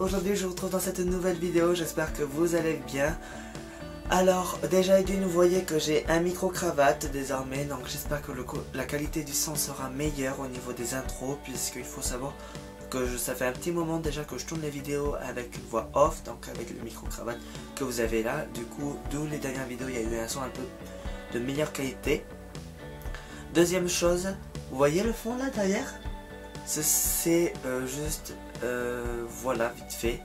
aujourd'hui je vous retrouve dans cette nouvelle vidéo, j'espère que vous allez bien. Alors déjà d'une, vous voyez que j'ai un micro-cravate désormais, donc j'espère que la qualité du son sera meilleure au niveau des intros, puisqu'il faut savoir que ça fait un petit moment déjà que je tourne les vidéos avec une voix off, donc avec le micro-cravate que vous avez là. Du coup, d'où les dernières vidéos, il y a eu un son un peu de meilleure qualité. Deuxième chose, vous voyez le fond là derrière? C'est juste, voilà, vite fait,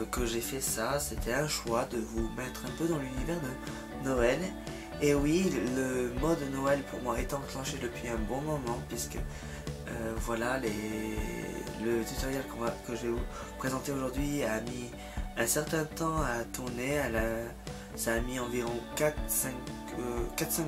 que j'ai fait ça. C'était un choix de vous mettre un peu dans l'univers de Noël. Et oui, le mode Noël pour moi est enclenché depuis un bon moment, puisque voilà, le tutoriel que je vais vous présenter aujourd'hui a mis un certain temps à tourner. Ça a mis environ 4-5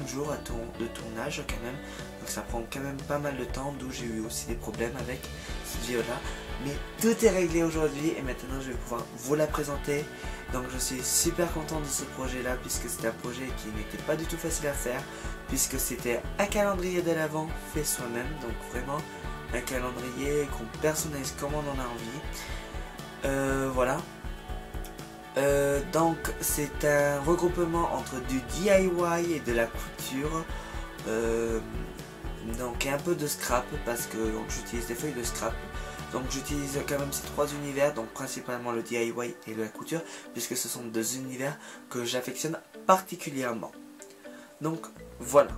jours de tournage quand même. Donc ça prend quand même pas mal de temps, d'où j'ai eu aussi des problèmes avec cette vidéo là. Mais tout est réglé aujourd'hui et maintenant je vais pouvoir vous la présenter. Donc je suis super content de ce projet là, puisque c'était un projet qui n'était pas du tout facile à faire, puisque c'était un calendrier de l'Avent fait soi-même. Donc vraiment un calendrier qu'on personnalise comme on en a envie. Voilà. Donc c'est un regroupement entre du DIY et de la couture, donc un peu de scrap, parce que j'utilise des feuilles de scrap. Donc j'utilise quand même ces trois univers, donc principalement le DIY et la couture, puisque ce sont deux univers que j'affectionne particulièrement. Donc voilà.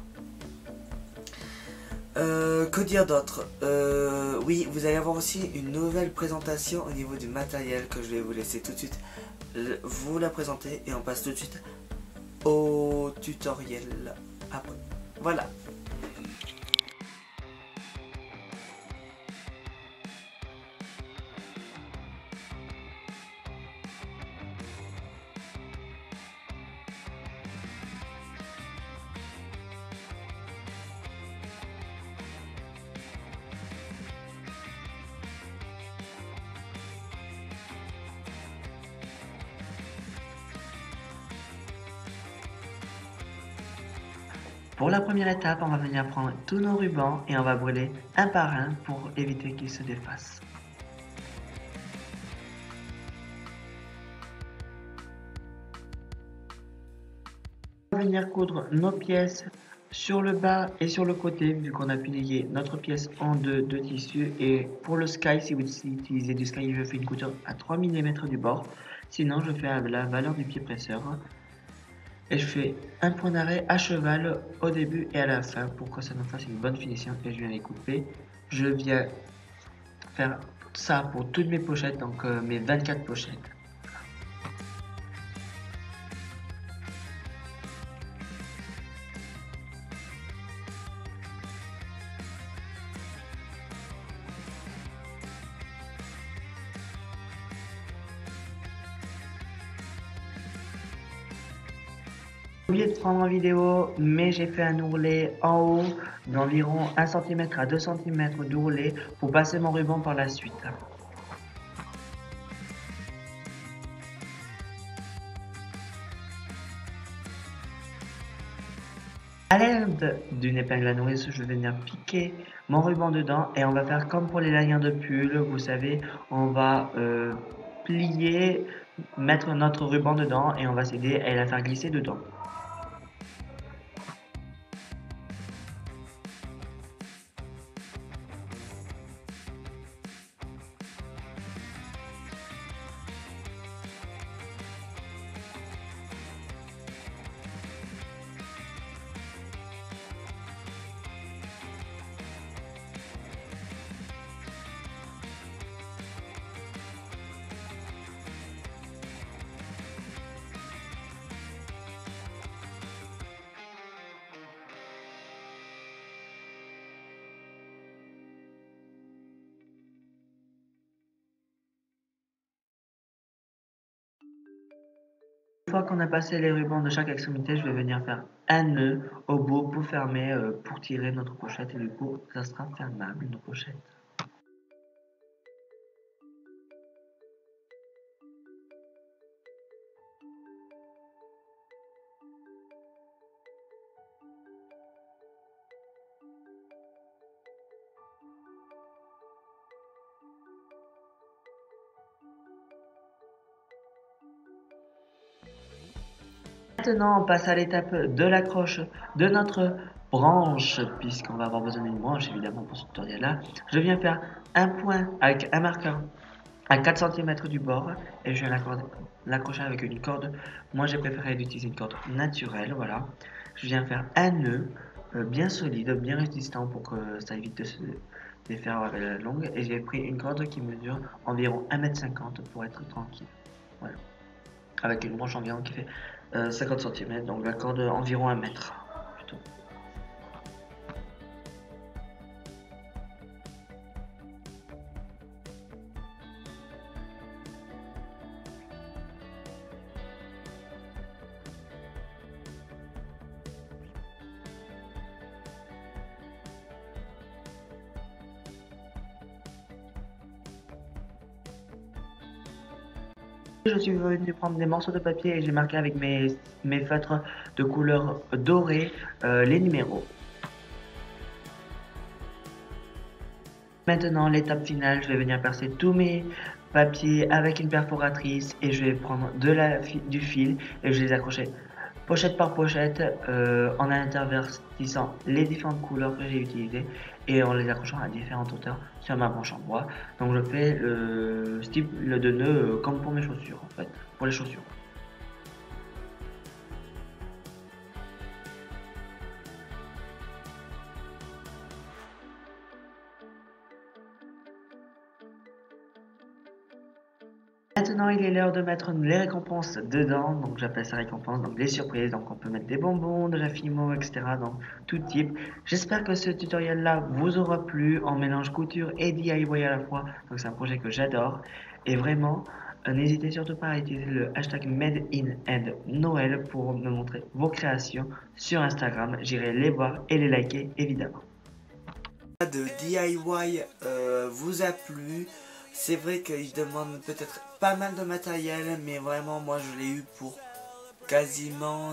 Que dire d'autre? Oui, vous allez avoir aussi une nouvelle présentation au niveau du matériel que je vais vous laisser tout de suite vous la présenter, et on passe tout de suite au tutoriel après. Voilà. Pour la première étape, on va venir prendre tous nos rubans et on va brûler un par un pour éviter qu'ils se défassent. On va venir coudre nos pièces sur le bas et sur le côté, vu qu'on a plié notre pièce en deux de tissu. Et pour le sky, si vous utilisez du sky, je fais une couture à 3 mm du bord. Sinon, je fais à la valeur du pied presseur. Et je fais un point d'arrêt à cheval au début et à la fin pour que ça nous fasse une bonne finition. Et je viens les couper. Je viens faire ça pour toutes mes pochettes, donc mes 24 pochettes. J'ai oublié de prendre en vidéo, mais j'ai fait un ourlet en haut d'environ 1 cm à 2 cm d'ourlet pour passer mon ruban par la suite. À l'aide d'une épingle à nourrice, je vais venir piquer mon ruban dedans et on va faire comme pour les lanières de pull. Vous savez, on va plier, mettre notre ruban dedans et on va s'aider à la faire glisser dedans. Une fois qu'on a passé les rubans de chaque extrémité, je vais venir faire un nœud au bout pour fermer, pour tirer notre pochette et du coup, ça sera fermable, nos pochettes. Maintenant, on passe à l'étape de l'accroche de notre branche, puisqu'on va avoir besoin d'une branche évidemment pour ce tutoriel là. Je viens faire un point avec un marqueur à 4 cm du bord et je viens l'accrocher avec une corde. Moi j'ai préféré d'utiliser une corde naturelle, voilà. Je viens faire un nœud bien solide, bien résistant pour que ça évite de se défaire avec la longue, et j'ai pris une corde qui mesure environ 1,50 m pour être tranquille, voilà, avec une branche environ qui fait 50 cm, donc la corde environ 1 mètre plutôt. Je suis venu prendre des morceaux de papier et j'ai marqué avec mes feutres de couleur dorée les numéros. Maintenant, l'étape finale, je vais venir percer tous mes papiers avec une perforatrice et je vais prendre du fil et je vais les accrocher pochette par pochette en intervertissant les différentes couleurs que j'ai utilisées et en les accrochant à différentes hauteurs sur ma branche en bois. Donc je fais le style de nœud comme pour mes chaussures en fait, pour les chaussures. Maintenant, il est l'heure de mettre les récompenses dedans, donc j'appelle ça récompense, donc les surprises, donc on peut mettre des bonbons, de la Fimo, etc. donc tout type. J'espère que ce tutoriel là vous aura plu, en mélange couture et DIY à la fois, donc c'est un projet que j'adore, et vraiment, n'hésitez surtout pas à utiliser le hashtag MadeInAndNoël pour me montrer vos créations sur Instagram, j'irai les voir et les liker évidemment. De DIY vous a plu. C'est vrai qu'il demande peut-être pas mal de matériel, mais vraiment moi je l'ai eu pour quasiment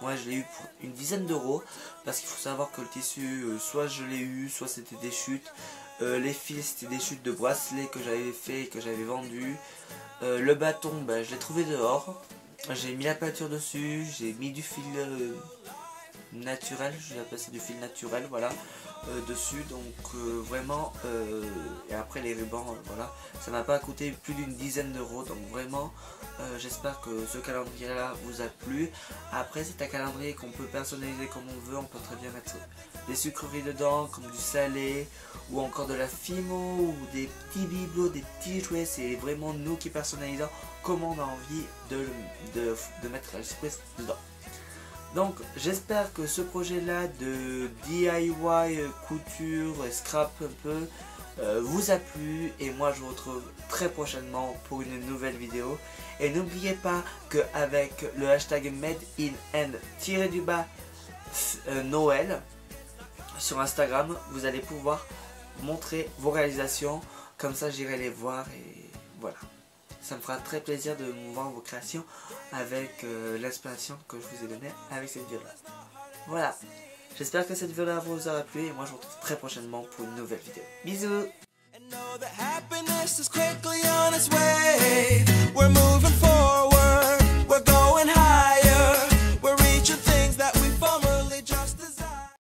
moi je l'ai eu pour une dizaine d'euros, parce qu'il faut savoir que le tissu soit je l'ai eu, soit c'était des chutes, les fils c'était des chutes de bracelets que j'avais fait et que j'avais vendu, le bâton je l'ai trouvé dehors, j'ai mis la peinture dessus, j'ai mis du fil naturel, je vais appeler ça du fil naturel, voilà, dessus, donc vraiment, et après les rubans, voilà, ça m'a pas coûté plus d'une dizaine d'euros, donc vraiment, j'espère que ce calendrier là vous a plu. Après c'est un calendrier qu'on peut personnaliser comme on veut, on peut très bien mettre des sucreries dedans, comme du salé, ou encore de la Fimo, ou des petits bibelots, des petits jouets, c'est vraiment nous qui personnalisons comme on a envie de mettre la surprise dedans. Donc j'espère que ce projet là de DIY, couture, scrap un peu vous a plu, et moi je vous retrouve très prochainement pour une nouvelle vidéo. Et n'oubliez pas qu'avec le hashtag MadeInAnd_Noël sur Instagram, vous allez pouvoir montrer vos réalisations, comme ça j'irai les voir et voilà. Ça me fera très plaisir de voir vos créations avec l'inspiration que je vous ai donnée avec cette vidéo là. Voilà, j'espère que cette vidéo là vous aura plu, et moi je vous retrouve très prochainement pour une nouvelle vidéo. Bisous.